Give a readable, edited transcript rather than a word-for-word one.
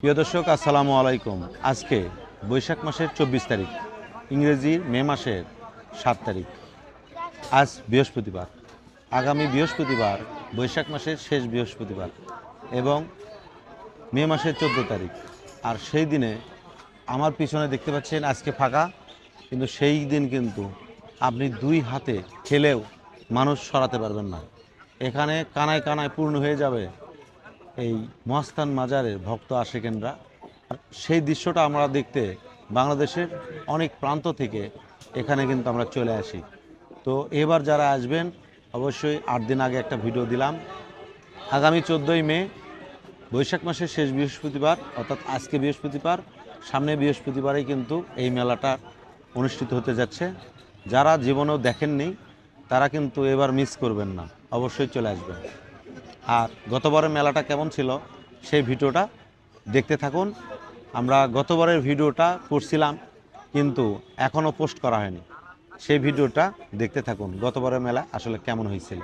প্রিয় দর্শক আসসালামু আলাইকুম। আজকে বৈশাখ মাসের 24 তারিখ, ইংরেজির মে মাসের 7 তারিখ। আজ বৃহস্পতিবার। আগামী বৃহস্পতিবার বৈশাখ মাসের শেষ বৃহস্পতিবার এবং মে মাসের 14 তারিখ। আর সেই দিনে আমার পিছনে দেখতে পাচ্ছেন আজকে ফাঁকা, কিন্তু সেই দিন কিন্তু আপনি দুই হাতে ঠেলেও মানুষ সরাতে পারবেন না। এখানে কানায় কানায় পূর্ণ হয়ে যাবে এই মহাস্থান মাজারের ভক্ত আশেকেনরা। আর সেই দৃশ্যটা আমরা দেখতে বাংলাদেশের অনেক প্রান্ত থেকে এখানে কিন্তু আমরা চলে আসি। তো এবার যারা আসবেন অবশ্যই 8 দিন আগে একটা ভিডিও দিলাম। আগামী 14ই মে বৈশাখ মাসের শেষ বৃহস্পতিবার, অর্থাৎ আজকে বৃহস্পতিবার, সামনে বৃহস্পতিবারেই কিন্তু এই মেলাটা অনুষ্ঠিত হতে যাচ্ছে। যারা জীবনেও দেখেননি তারা কিন্তু এবার মিস করবেন না, অবশ্যই চলে আসবেন। আর গতবারের মেলাটা কেমন ছিল সেই ভিডিওটা দেখতে থাকুন। আমরা গতবারের ভিডিওটা করছিলাম কিন্তু এখনও পোস্ট করা হয়নি, সেই ভিডিওটা দেখতে থাকুন গতবারের মেলা আসলে কেমন হয়েছিল।